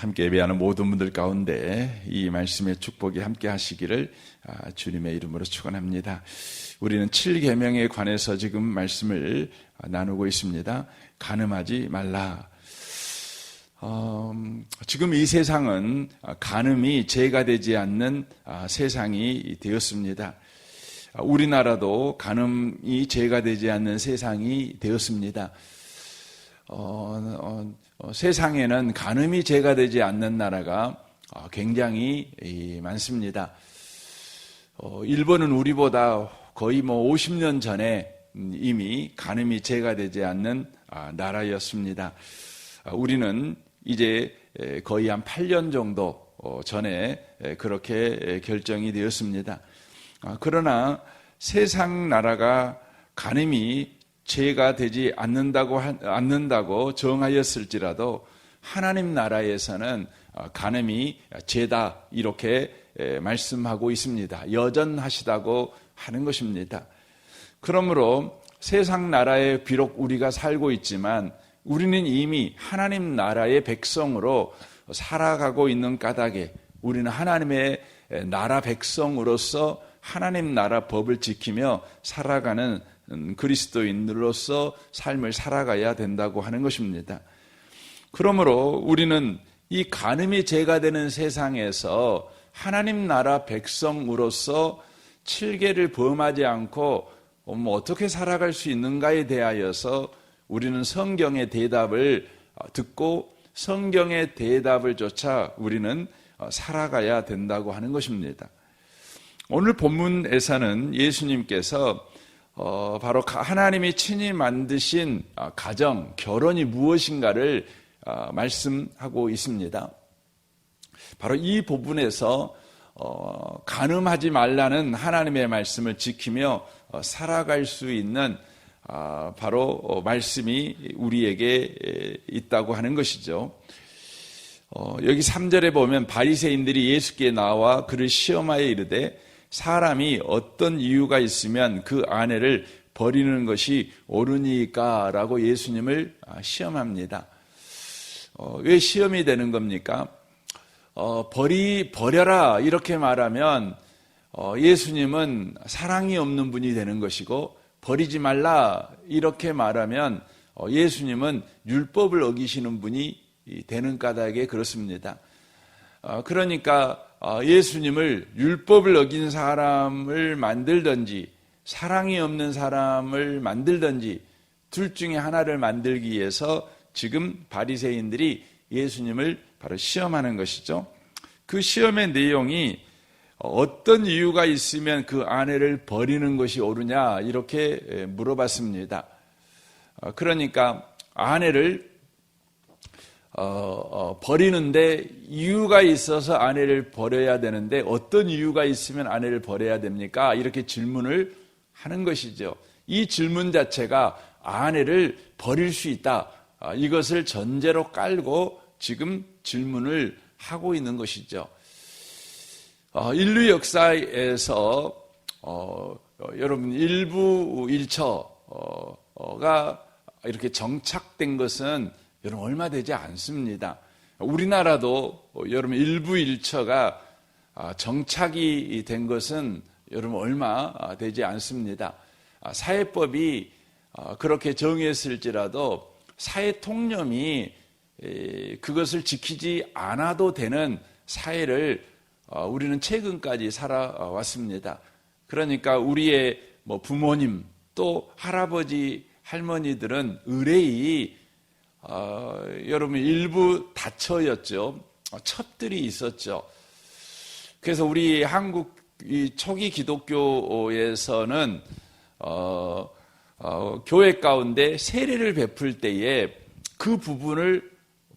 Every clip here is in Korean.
함께 예배하는 모든 분들 가운데 이 말씀의 축복이 함께 하시기를 주님의 이름으로 축원합니다. 우리는 7계명에 관해서 지금 말씀을 나누고 있습니다. 간음하지 말라. 지금 이 세상은 간음이 죄가 되지 않는 세상이 되었습니다. 우리나라도 간음이 죄가 되지 않는 세상이 되었습니다. 세상에는 간음이 죄가 되지 않는 나라가 굉장히 많습니다. 일본은 우리보다 거의 50년 전에 이미 간음이 죄가 되지 않는 나라였습니다. 우리는 이제 거의 한 8년 정도 전에 그렇게 결정이 되었습니다. 그러나 세상 나라가 간음이 죄가 되지 않는다고 정하였을지라도 하나님 나라에서는 간음이 죄다 이렇게 말씀하고 있습니다. 여전하시다고 하는 것입니다. 그러므로 세상 나라에 비록 우리가 살고 있지만 우리는 이미 하나님 나라의 백성으로 살아가고 있는 까닭에 우리는 하나님의 나라 백성으로서 하나님 나라 법을 지키며 살아가는 그리스도인으로서 삶을 살아가야 된다고 하는 것입니다. 그러므로 우리는 이 간음이 죄가 되는 세상에서 하나님 나라 백성으로서 7계를 범하지 않고 어떻게 살아갈 수 있는가에 대하여서 우리는 성경의 대답을 듣고 성경의 대답을 쫓아 우리는 살아가야 된다고 하는 것입니다. 오늘 본문에서는 예수님께서 바로 하나님이 친히 만드신 가정, 결혼이 무엇인가를 말씀하고 있습니다. 바로 이 부분에서 간음하지 말라는 하나님의 말씀을 지키며 살아갈 수 있는 바로 말씀이 우리에게 있다고 하는 것이죠. 여기 3절에 보면 바리새인들이 예수께 나와 그를 시험하여 이르되 사람이 어떤 이유가 있으면 그 아내를 버리는 것이 옳으니까? 라고 예수님을 시험합니다. 왜 시험이 되는 겁니까? 버려라 이렇게 말하면 예수님은 사랑이 없는 분이 되는 것이고, 버리지 말라 이렇게 말하면 예수님은 율법을 어기시는 분이 되는 까닭에 그렇습니다. 그러니까 예수님을 율법을 어긴 사람을 만들든지 사랑이 없는 사람을 만들든지 둘 중에 하나를 만들기 위해서 지금 바리새인들이 예수님을 바로 시험하는 것이죠. 그 시험의 내용이 어떤 이유가 있으면 그 아내를 버리는 것이 옳으냐 이렇게 물어봤습니다. 그러니까 아내를 버리는데 이유가 있어서 아내를 버려야 되는데 어떤 이유가 있으면 아내를 버려야 됩니까? 이렇게 질문을 하는 것이죠. 이 질문 자체가 아내를 버릴 수 있다, 이것을 전제로 깔고 지금 질문을 하고 있는 것이죠. 인류 역사에서 여러분 일부 일처가 이렇게 정착된 것은 여러분 얼마 되지 않습니다. 우리나라도 여러분 일부 일처가 정착이 된 것은 여러분 얼마 되지 않습니다. 사회법이 그렇게 정했을지라도 사회 통념이 그것을 지키지 않아도 되는 사회를 우리는 최근까지 살아왔습니다. 그러니까 우리의 부모님 또 할아버지 할머니들은 의뢰이 여러분 일부 다처였죠. 첩들이 있었죠. 그래서 우리 한국 이 초기 기독교에서는 교회 가운데 세례를 베풀 때에 그 부분을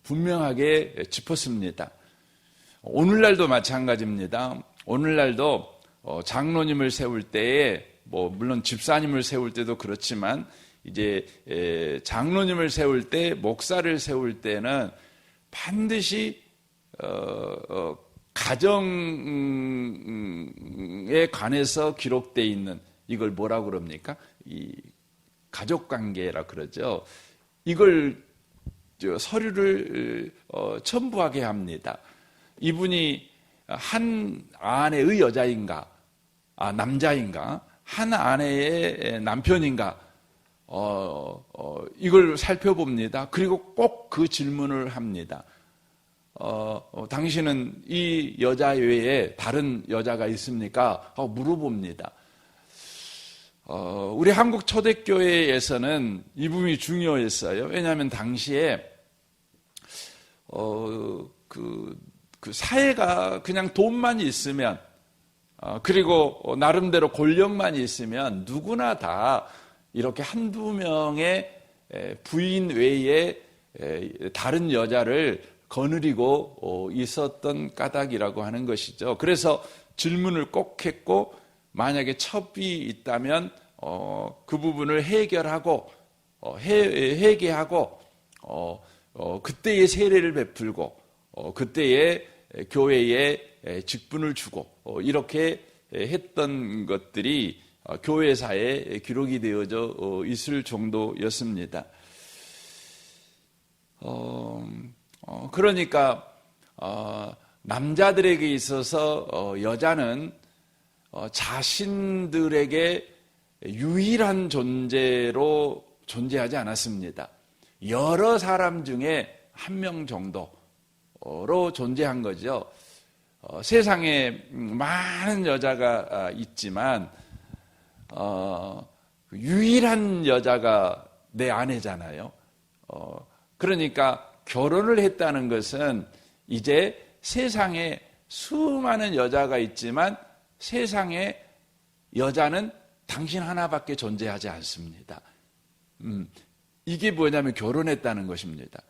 분명하게 짚었습니다. 오늘날도 마찬가지입니다. 오늘날도 장로님을 세울 때에 물론 집사님을 세울 때도 그렇지만 이제 장로님을 세울 때, 목사를 세울 때는 반드시 가정에 관해서 기록되어 있는, 이걸 뭐라고 그럽니까? 이 가족관계라 그러죠. 이걸 서류를 첨부하게 합니다. 이분이 한 아내의 여자인가, 남자인가, 한 아내의 남편인가, 이걸 살펴봅니다. 그리고 꼭 그 질문을 합니다. 당신은 이 여자 외에 다른 여자가 있습니까? 물어봅니다. 우리 한국 초대교회에서는 이 부분이 중요했어요. 왜냐하면 당시에 그 사회가 그냥 돈만 있으면, 그리고 나름대로 권력만 있으면 누구나 다 이렇게 한두 명의 부인 외에 다른 여자를 거느리고 있었던 까닭이라고 하는 것이죠. 그래서 질문을 꼭 했고, 만약에 첩이 있다면 그 부분을 해결하고 회개하고 그때의 세례를 베풀고 그때의 교회에 직분을 주고 이렇게 했던 것들이 교회사에 기록이 되어져 있을 정도였습니다. 그러니까 남자들에게 있어서 여자는 자신들에게 유일한 존재로 존재하지 않았습니다. 여러 사람 중에 한 명 정도로 존재한 거죠. 세상에 많은 여자가 있지만 유일한 여자가 내 아내잖아요. 그러니까 결혼을 했다는 것은 이제 세상에 수많은 여자가 있지만 세상에 여자는 당신 하나밖에 존재하지 않습니다. 이게 뭐냐면 결혼했다는 것입니다.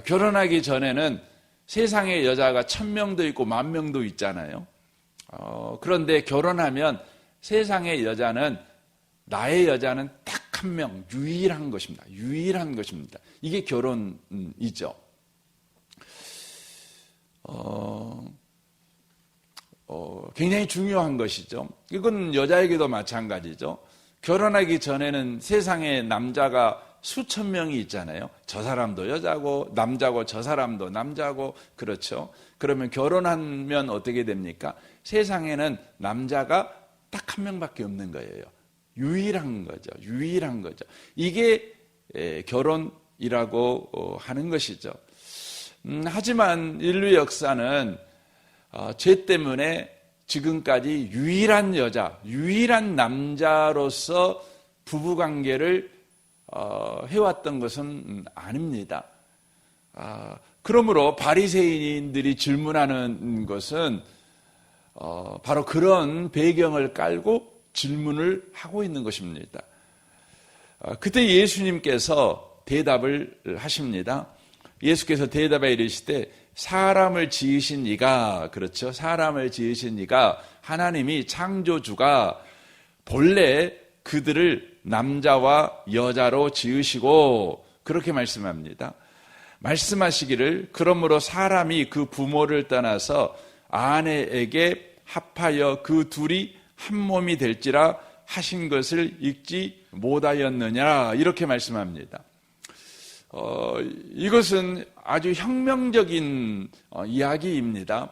결혼하기 전에는 세상에 여자가 1000명도 있고 10,000명도 있잖아요. 그런데 결혼하면 세상의 여자는, 나의 여자는 딱 한 명, 유일한 것입니다. 유일한 것입니다. 이게 결혼이죠. 굉장히 중요한 것이죠. 이건 여자에게도 마찬가지죠. 결혼하기 전에는 세상에 남자가 수천 명이 있잖아요. 저 사람도 여자고 남자고 저 사람도 남자고, 그렇죠. 그러면 결혼하면 어떻게 됩니까? 세상에는 남자가 딱 한 명밖에 없는 거예요. 유일한 거죠. 유일한 거죠. 이게 결혼이라고 하는 것이죠. 하지만 인류 역사는 죄 때문에 지금까지 유일한 여자, 유일한 남자로서 부부관계를 해왔던 것은 아닙니다. 그러므로 바리새인들이 질문하는 것은 바로 그런 배경을 깔고 질문을 하고 있는 것입니다. 그때 예수님께서 대답을 하십니다. 예수께서 대답에 이르시되 사람을 지으신 이가, 그렇죠, 사람을 지으신 이가, 하나님이 창조주가 본래 그들을 남자와 여자로 지으시고, 그렇게 말씀합니다. 말씀하시기를 그러므로 사람이 그 부모를 떠나서 아내에게 합하여 그 둘이 한 몸이 될지라 하신 것을 읽지 못하였느냐, 이렇게 말씀합니다. 이것은 아주 혁명적인 이야기입니다.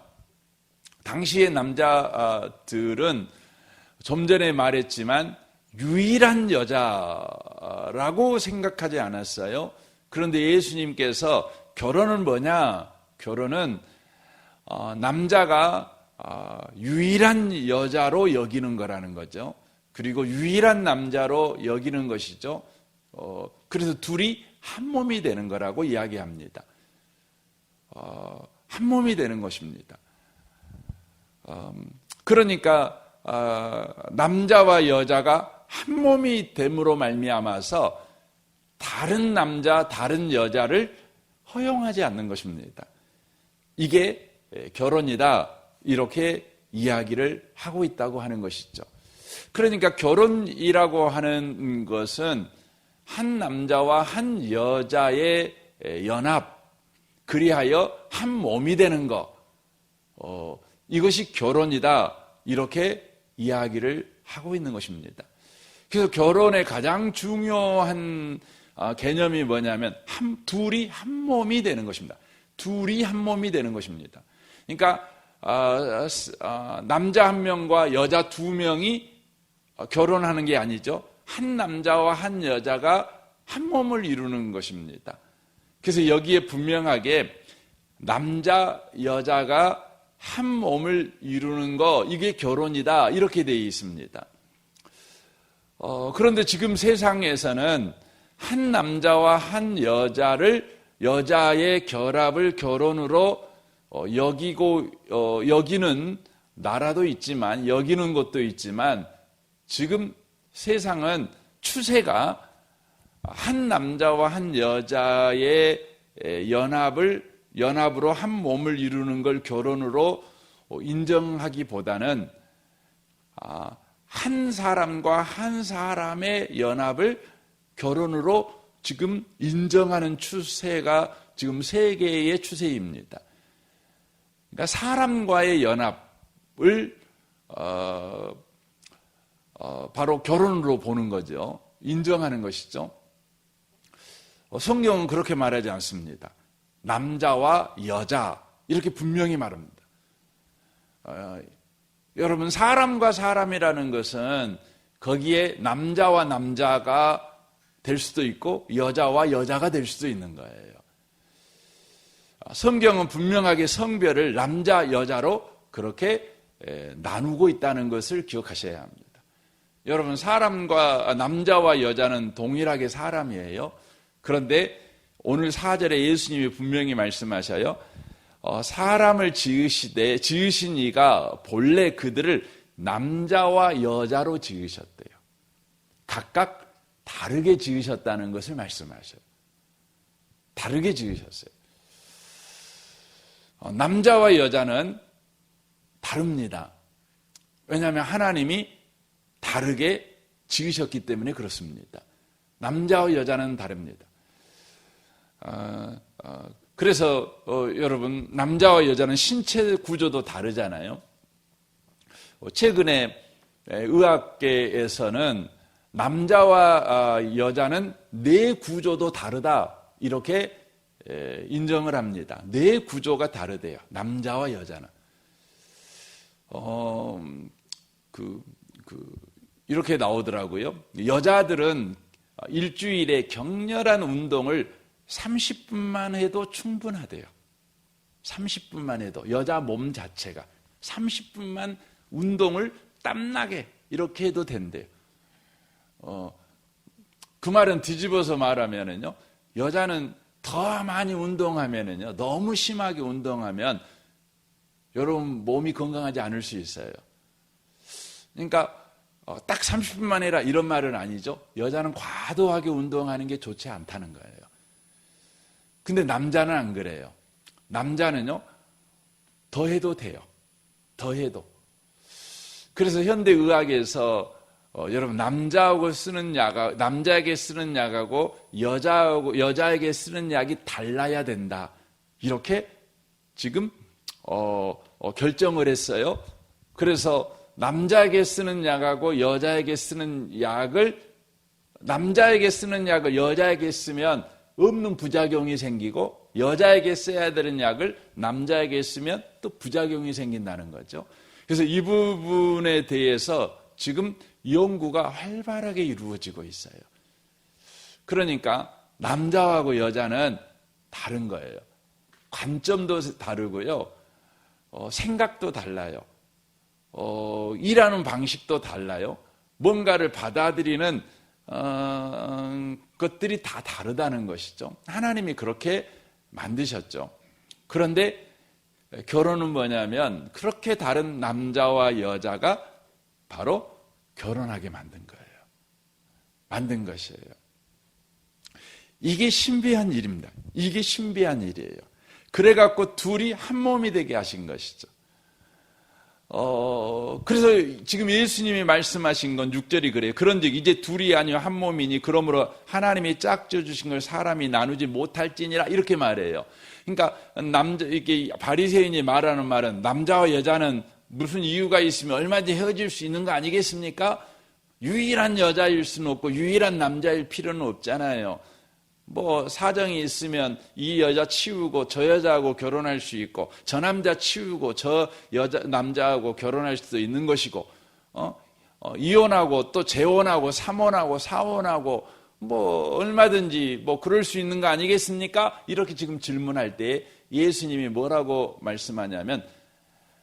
당시의 남자들은 좀 전에 말했지만 유일한 여자라고 생각하지 않았어요. 그런데 예수님께서 결혼은 뭐냐? 결혼은 남자가 유일한 여자로 여기는 거라는 거죠. 그리고 유일한 남자로 여기는 것이죠. 그래서 둘이 한 몸이 되는 거라고 이야기합니다. 한 몸이 되는 것입니다. 그러니까 남자와 여자가 한 몸이 됨으로 말미암아서 다른 남자, 다른 여자를 허용하지 않는 것입니다. 이게 결혼이다, 이렇게 이야기를 하고 있다고 하는 것이죠. 그러니까 결혼이라고 하는 것은 한 남자와 한 여자의 연합, 그리하여 한 몸이 되는 것, 이것이 결혼이다, 이렇게 이야기를 하고 있는 것입니다. 그래서 결혼의 가장 중요한 개념이 뭐냐면 둘이 한 몸이 되는 것입니다. 둘이 한 몸이 되는 것입니다. 그러니까 남자 한 명과 여자 두 명이 결혼하는 게 아니죠. 한 남자와 한 여자가 한 몸을 이루는 것입니다. 그래서 여기에 분명하게 남자, 여자가 한 몸을 이루는 거, 이게 결혼이다, 이렇게 되어 있습니다. 그런데 지금 세상에서는 한 남자와 한 여자의 결합을 결혼으로 여기는 나라도 있지만, 여기는 곳도 있지만, 지금 세상은 추세가 한 남자와 한 여자의 연합으로 한 몸을 이루는 걸 결혼으로 인정하기보다는 한 사람과 한 사람의 연합을 결혼으로 지금 인정하는 추세가 지금 세계의 추세입니다. 그러니까 사람과의 연합을 바로 결혼으로 보는 거죠. 인정하는 것이죠. 성경은 그렇게 말하지 않습니다. 남자와 여자 이렇게 분명히 말합니다. 여러분, 사람과 사람이라는 것은 거기에 남자와 남자가 될 수도 있고 여자와 여자가 될 수도 있는 거예요. 성경은 분명하게 성별을 남자, 여자로 그렇게 나누고 있다는 것을 기억하셔야 합니다. 여러분, 남자와 여자는 동일하게 사람이에요. 그런데 오늘 4절에 예수님이 분명히 말씀하셔요. 사람을 지으신 이가 본래 그들을 남자와 여자로 지으셨대요. 각각 다르게 지으셨다는 것을 말씀하셔요. 다르게 지으셨어요. 남자와 여자는 다릅니다. 왜냐하면 하나님이 다르게 지으셨기 때문에 그렇습니다. 남자와 여자는 다릅니다. 그래서 여러분, 남자와 여자는 신체 구조도 다르잖아요. 최근에 의학계에서는 남자와 여자는 뇌 구조도 다르다, 이렇게 인정을 합니다. 뇌 구조가 다르대요. 남자와 여자는. 이렇게 나오더라고요. 여자들은 일주일에 격렬한 운동을 30분만 해도 충분하대요. 30분만 해도 여자 몸 자체가 30분만 운동을 땀나게 이렇게 해도 된대요. 그 말은 뒤집어서 말하면은요, 여자는 더 많이 운동하면은요, 너무 심하게 운동하면 여러분 몸이 건강하지 않을 수 있어요. 그러니까 딱 30분만 해라 이런 말은 아니죠. 여자는 과도하게 운동하는 게 좋지 않다는 거예요. 근데 남자는 안 그래요. 남자는요, 더 해도 돼요. 더 해도. 그래서 현대의학에서 여러분, 남자에게 쓰는 약하고 여자에게 쓰는 약이 달라야 된다, 이렇게 지금 결정을 했어요. 그래서 남자에게 쓰는 약하고 여자에게 쓰는 약을, 남자에게 쓰는 약을 여자에게 쓰면 없는 부작용이 생기고, 여자에게 써야 되는 약을 남자에게 쓰면 또 부작용이 생긴다는 거죠. 그래서 이 부분에 대해서 지금 연구가 활발하게 이루어지고 있어요. 그러니까 남자하고 여자는 다른 거예요. 관점도 다르고요, 생각도 달라요. 일하는 방식도 달라요. 뭔가를 받아들이는 것들이 다 다르다는 것이죠. 하나님이 그렇게 만드셨죠. 그런데 결혼은 뭐냐면 그렇게 다른 남자와 여자가 바로 결혼하게 만든 거예요. 만든 것이에요. 이게 신비한 일입니다. 이게 신비한 일이에요. 그래갖고 둘이 한 몸이 되게 하신 것이죠. 그래서 지금 예수님이 말씀하신 건 6절이 그래요. 그런즉 이제 둘이 아니요 한 몸이니 그러므로 하나님이 짝져 주신 걸 사람이 나누지 못할지니라, 이렇게 말해요. 그러니까 이게 바리새인이 말하는 말은 남자와 여자는 무슨 이유가 있으면 얼마든지 헤어질 수 있는 거 아니겠습니까? 유일한 여자일 수는 없고 유일한 남자일 필요는 없잖아요. 뭐 사정이 있으면 이 여자 치우고 저 여자하고 결혼할 수 있고, 저 남자 치우고 저 남자하고 결혼할 수도 있는 것이고, 이혼하고 또 재혼하고 삼혼하고 사혼하고 뭐 얼마든지 뭐 그럴 수 있는 거 아니겠습니까? 이렇게 지금 질문할 때 예수님이 뭐라고 말씀하냐면,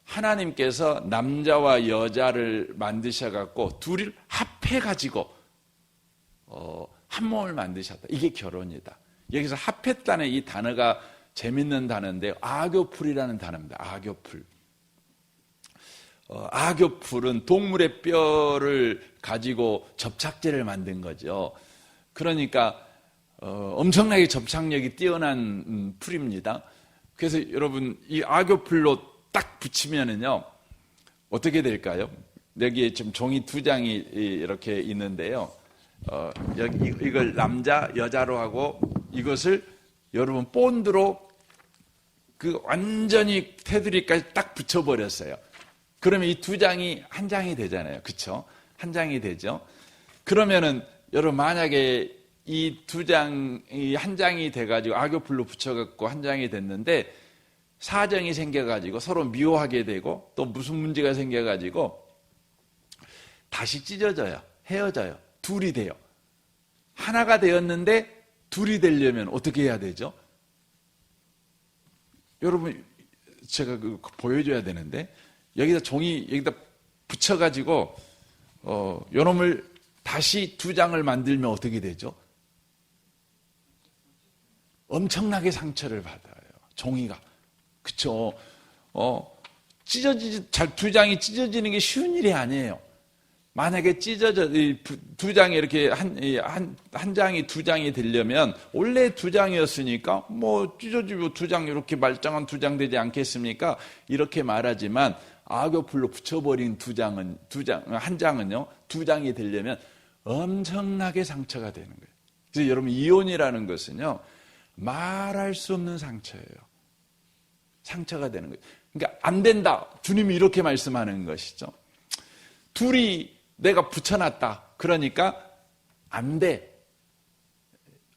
하나님께서 남자와 여자를 만드셔갖고 둘을 합해가지고 한 몸을 만드셨다. 이게 결혼이다. 여기서 합했다는 이 단어가 재밌는 단어인데요. 아교풀이라는 단어입니다. 아교풀. 아교풀은 동물의 뼈를 가지고 접착제를 만든 거죠. 그러니까 엄청나게 접착력이 뛰어난 풀입니다. 그래서 여러분 이 아교풀로 딱 붙이면은요 어떻게 될까요? 여기에 지금 종이 2장이 이렇게 있는데요. 여기 이걸 남자 여자로 하고 이것을 여러분 본드로 그 완전히 테두리까지 딱 붙여버렸어요. 그러면 이 2장이 한 장이 되잖아요. 그렇죠? 한 장이 되죠. 그러면은 여러분 만약에 이 2장이 한 장이 돼가지고 악교풀로 붙여갖고 한 장이 됐는데 사정이 생겨가지고 서로 미워하게 되고 또 무슨 문제가 생겨가지고 다시 찢어져요. 헤어져요. 둘이 돼요. 하나가 되었는데 둘이 되려면 어떻게 해야 되죠? 여러분 제가 보여줘야 되는데 여기다 종이 여기다 붙여가지고 요놈을 다시 2장을 만들면 어떻게 되죠? 엄청나게 상처를 받아요. 종이가. 그쵸? 찢어지지, 2장이 찢어지는 게 쉬운 일이 아니에요. 만약에 찢어져, 2장이 이렇게 한 장이 2장이 되려면, 원래 2장이었으니까, 뭐, 찢어지고 2장, 이렇게 말짱한 2장 되지 않겠습니까? 이렇게 말하지만, 악교풀로 붙여버린 한 장은요, 2장이 되려면 엄청나게 상처가 되는 거예요. 그래서 여러분, 이혼이라는 것은요, 말할 수 없는 상처예요. 상처가 되는 거예요. 그러니까 안 된다. 주님이 이렇게 말씀하는 것이죠. 둘이 내가 붙여놨다. 그러니까 안 돼.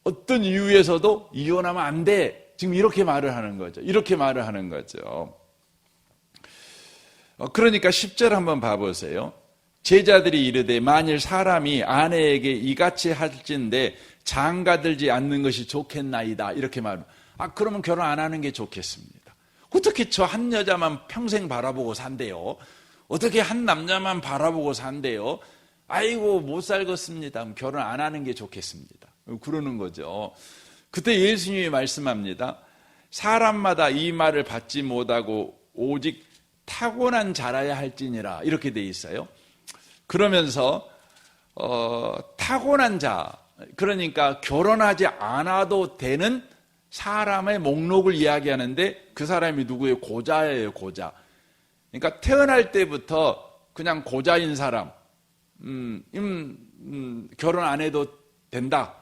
어떤 이유에서도 이혼하면 안 돼. 지금 이렇게 말을 하는 거죠. 이렇게 말을 하는 거죠. 그러니까 10절 한번 봐보세요. 제자들이 이르되 만일 사람이 아내에게 이같이 할진대 장가들지 않는 것이 좋겠나이다. 이렇게 말합니다. 그러면 결혼 안 하는 게 좋겠습니다. 어떻게 저 한 여자만 평생 바라보고 산대요? 어떻게 한 남자만 바라보고 산대요? 아이고 못 살겠습니다. 결혼 안 하는 게 좋겠습니다. 그러는 거죠. 그때 예수님이 말씀합니다. 사람마다 이 말을 받지 못하고 오직 타고난 자라야 할지니라. 이렇게 돼 있어요. 그러면서 타고난 자, 그러니까 결혼하지 않아도 되는 사람의 목록을 이야기하는데 그 사람이 누구예요? 고자예요, 고자. 그러니까 태어날 때부터 그냥 고자인 사람, 결혼 안 해도 된다.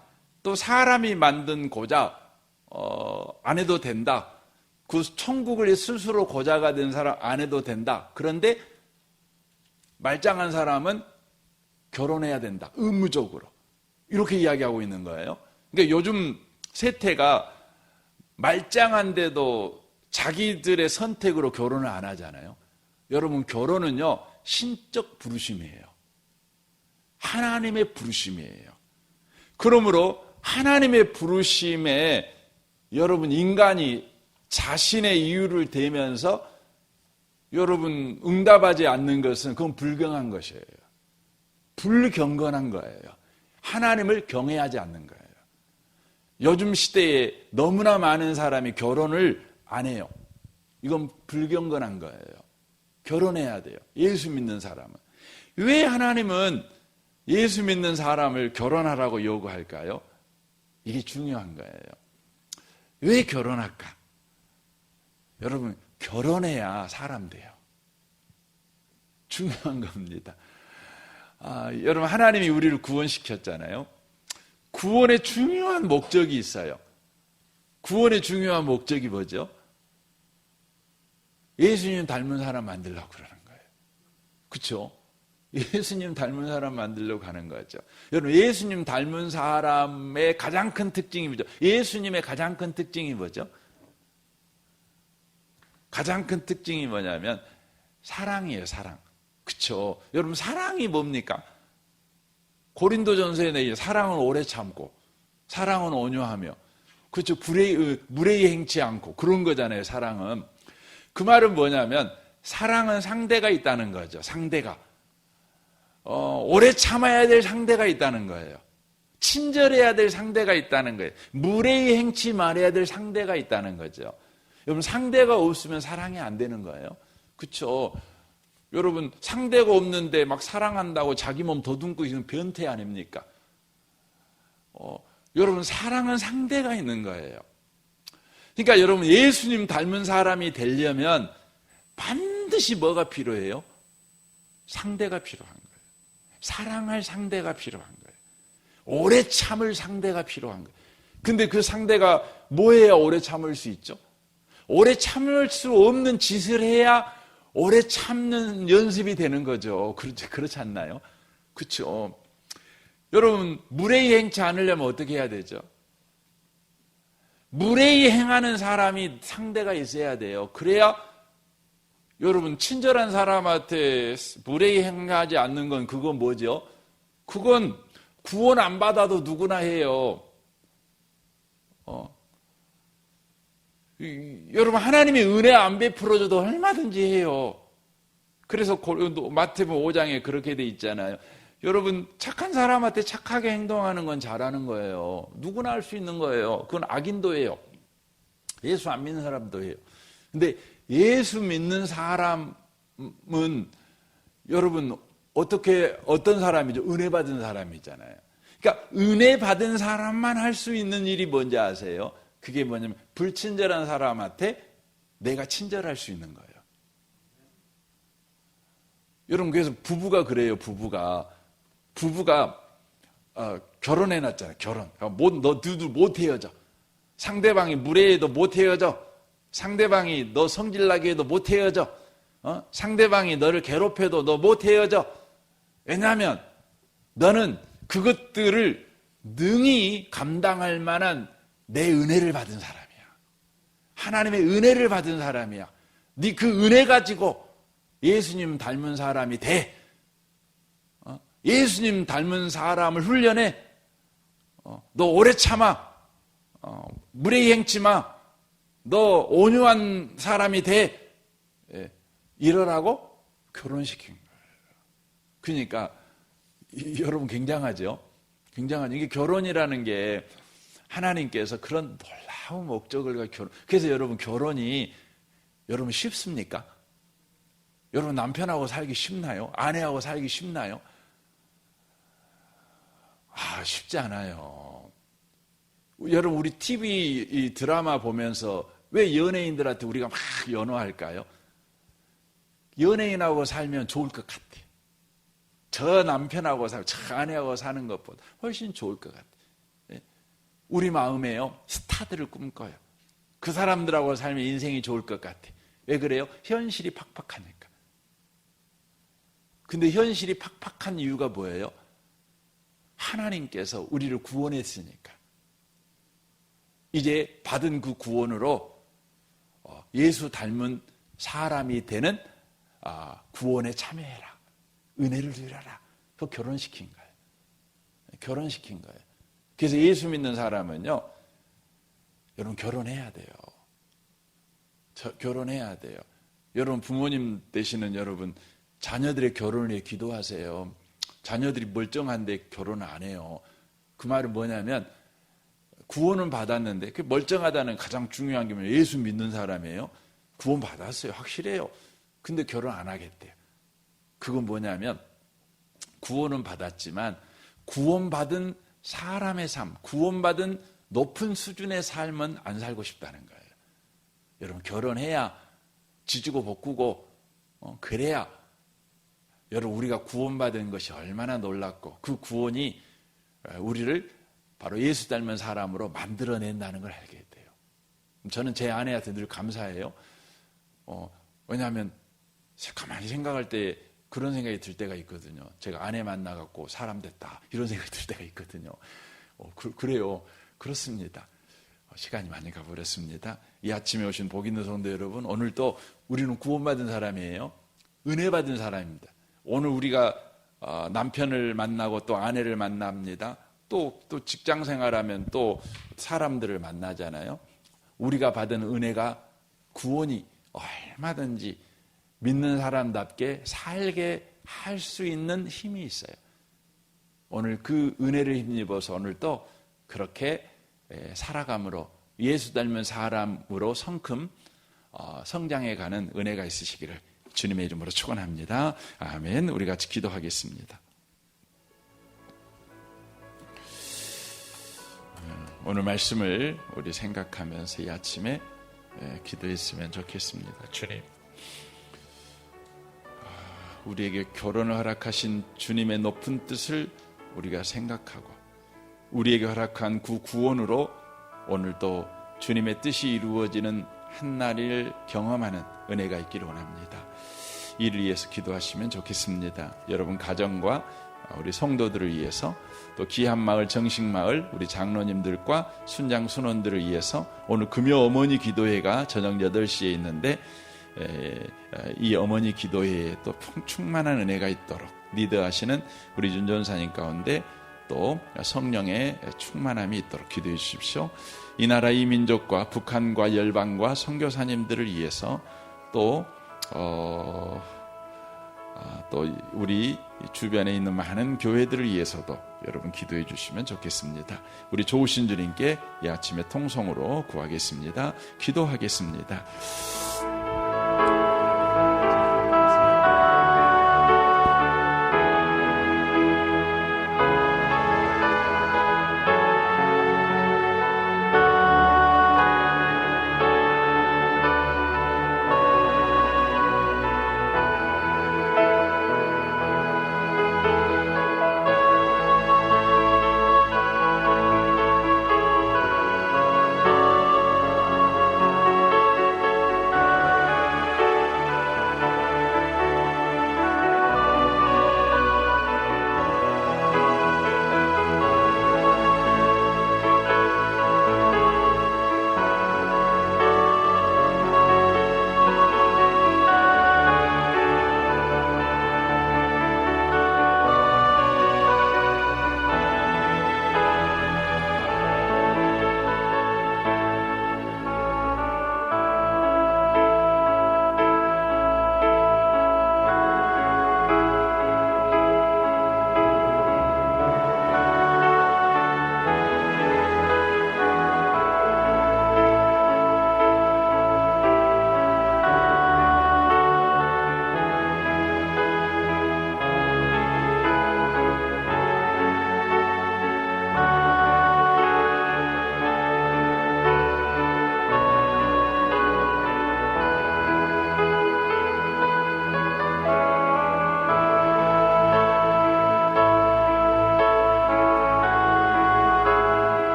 또 사람이 만든 고자, 안 해도 된다. 그 천국을 스스로 고자가 된 사람 안 해도 된다. 그런데 말짱한 사람은 결혼해야 된다. 의무적으로. 이렇게 이야기하고 있는 거예요. 그러니까 요즘 세태가 말짱한데도 자기들의 선택으로 결혼을 안 하잖아요. 여러분 결혼은요 신적 부르심이에요. 하나님의 부르심이에요. 그러므로 하나님의 부르심에 여러분 인간이 자신의 이유를 대면서 여러분 응답하지 않는 것은 그건 불경한 것이에요. 불경건한 거예요. 하나님을 경외하지 않는 거예요. 요즘 시대에 너무나 많은 사람이 결혼을 안 해요. 이건 불경건한 거예요. 결혼해야 돼요. 예수 믿는 사람은. 왜 하나님은 예수 믿는 사람을 결혼하라고 요구할까요? 이게 중요한 거예요. 왜 결혼할까? 여러분 결혼해야 사람 돼요. 중요한 겁니다. 여러분 하나님이 우리를 구원시켰잖아요. 구원의 중요한 목적이 있어요. 구원의 중요한 목적이 뭐죠? 예수님 닮은 사람 만들려고 그러는 거예요. 그렇죠? 예수님 닮은 사람 만들려고 하는 거죠. 여러분, 예수님 닮은 사람의 가장 큰 특징이 뭐죠? 예수님의 가장 큰 특징이 뭐죠? 가장 큰 특징이 뭐냐면 사랑이에요, 사랑. 그쵸? 여러분, 사랑이 뭡니까? 고린도전서에 내게 사랑은 오래 참고, 사랑은 온유하며, 그렇죠? 무례히 행치 않고, 그런 거잖아요, 사랑은. 그 말은 뭐냐면, 사랑은 상대가 있다는 거죠, 상대가. 오래 참아야 될 상대가 있다는 거예요. 친절해야 될 상대가 있다는 거예요. 무례히 행치 말아야 될 상대가 있다는 거죠. 여러분, 상대가 없으면 사랑이 안 되는 거예요. 그렇죠? 여러분, 상대가 없는데 막 사랑한다고 자기 몸 더듬고 있는 변태 아닙니까? 여러분, 사랑은 상대가 있는 거예요. 그러니까 여러분, 예수님 닮은 사람이 되려면 반드시 뭐가 필요해요? 상대가 필요한 거예요. 사랑할 상대가 필요한 거예요. 오래 참을 상대가 필요한 거예요. 근데 그 상대가 뭐 해야 오래 참을 수 있죠? 오래 참을 수 없는 짓을 해야 오래 참는 연습이 되는 거죠. 그렇지 않나요? 그렇죠. 여러분, 무례히 행치 않으려면 어떻게 해야 되죠? 무례히 행하는 사람이 상대가 있어야 돼요. 그래야 여러분, 친절한 사람한테 무례히 행하지 않는 건 그건 뭐죠? 그건 구원 안 받아도 누구나 해요. 여러분, 하나님이 은혜 안 베풀어줘도 얼마든지 해요. 그래서 마태복음 5장에 그렇게 돼 있잖아요. 여러분, 착한 사람한테 착하게 행동하는 건 잘하는 거예요. 누구나 할 수 있는 거예요. 그건 악인도 해요. 예수 안 믿는 사람도 해요. 근데 예수 믿는 사람은 여러분 어떤 사람이죠? 은혜 받은 사람이잖아요. 그러니까 은혜 받은 사람만 할 수 있는 일이 뭔지 아세요? 그게 뭐냐면 불친절한 사람한테 내가 친절할 수 있는 거예요. 여러분, 그래서 부부가 그래요. 부부가 결혼해놨잖아요. 결혼. 너도 못 헤어져. 상대방이 무례해도 못 헤어져. 상대방이 너 성질나게 해도 못 헤어져. 상대방이 너를 괴롭혀도 너 못 헤어져. 왜냐하면 너는 그것들을 능히 감당할 만한 내 은혜를 받은 사람이야. 하나님의 은혜를 받은 사람이야. 네 그 은혜 가지고 예수님 닮은 사람이 돼. 예수님 닮은 사람을 훈련해. 너 오래 참아. 무례히 행치 마. 너 온유한 사람이 돼. 이러라고 결혼시킨 거예요. 그러니까 여러분, 굉장하죠? 굉장하죠. 이게 결혼이라는 게 하나님께서 그런 놀라운 목적을 가지고 결혼. 그래서 여러분, 결혼이 여러분 쉽습니까? 여러분, 남편하고 살기 쉽나요? 아내하고 살기 쉽나요? 쉽지 않아요. 여러분, 우리 TV 드라마 보면서 왜 연예인들한테 우리가 막 연호할까요? 연예인하고 살면 좋을 것 같아. 저 남편하고 살고 저 아내하고 사는 것보다 훨씬 좋을 것 같아. 우리 마음에요, 스타들을 꿈꿔요. 그 사람들하고 살면 인생이 좋을 것 같아. 왜 그래요? 현실이 팍팍하니까. 근데 현실이 팍팍한 이유가 뭐예요? 하나님께서 우리를 구원했으니까. 이제 받은 그 구원으로 예수 닮은 사람이 되는 구원에 참여해라. 은혜를 누려라. 그 결혼시킨 거예요. 결혼시킨 거예요. 그래서 예수 믿는 사람은요, 여러분, 결혼해야 돼요. 결혼해야 돼요. 여러분, 부모님 되시는 여러분, 자녀들의 결혼을 위해 기도하세요. 자녀들이 멀쩡한데 결혼을 안 해요. 그 말은 뭐냐면, 구원은 받았는데, 그 멀쩡하다는 가장 중요한 게 뭐냐면 예수 믿는 사람이에요. 구원 받았어요. 확실해요. 근데 결혼 안 하겠대요. 그건 뭐냐면, 구원은 받았지만 구원받은 사람의 삶, 구원받은 높은 수준의 삶은 안 살고 싶다는 거예요. 여러분, 결혼해야 지지고 볶고 그래야 여러분, 우리가 구원받은 것이 얼마나 놀랍고 그 구원이 우리를 바로 예수 닮은 사람으로 만들어낸다는 걸 알게 돼요. 저는 제 아내한테 늘 감사해요. 왜냐하면 가만히 생각할 때 그런 생각이 들 때가 있거든요. 제가 아내 만나갖고 사람 됐다 이런 생각이 들 때가 있거든요. 그래요. 그렇습니다. 시간이 많이 가버렸습니다. 이 아침에 오신 복 있는 성도 여러분, 오늘 또 우리는 구원받은 사람이에요. 은혜 받은 사람입니다. 오늘 우리가 남편을 만나고 또 아내를 만납니다. 또 직장 생활하면 또 사람들을 만나잖아요. 우리가 받은 은혜가 구원이 얼마든지 믿는 사람답게 살게 할 수 있는 힘이 있어요. 오늘 그 은혜를 힘입어서 오늘 또 그렇게 살아감으로 예수 닮은 사람으로 성큼 성장해가는 은혜가 있으시기를 주님의 이름으로 축원합니다. 아멘. 우리 같이 기도하겠습니다. 오늘 말씀을 우리 생각하면서 이 아침에 기도했으면 좋겠습니다. 주님, 우리에게 결혼을 허락하신 주님의 높은 뜻을 우리가 생각하고 우리에게 허락한 그 구원으로 오늘 또 주님의 뜻이 이루어지는 한날을 경험하는 은혜가 있기를 원합니다. 이를 위해서 기도하시면 좋겠습니다. 여러분 가정과 우리 성도들을 위해서 또 귀한마을 정식마을 우리 장로님들과 순장 순원들을 위해서 오늘 금요 어머니 기도회가 저녁 8시에 있는데 이 어머니 기도회에 또 충만한 은혜가 있도록 리더하시는 우리 윤전사님 가운데 또 성령의 충만함이 있도록 기도해 주십시오. 이 나라 이 민족과 북한과 열방과 선교사님들을 위해서 또 우리 주변에 있는 많은 교회들을 위해서도 여러분 기도해 주시면 좋겠습니다. 우리 좋으신 주님께 이 아침에 통성으로 구하겠습니다. 기도하겠습니다.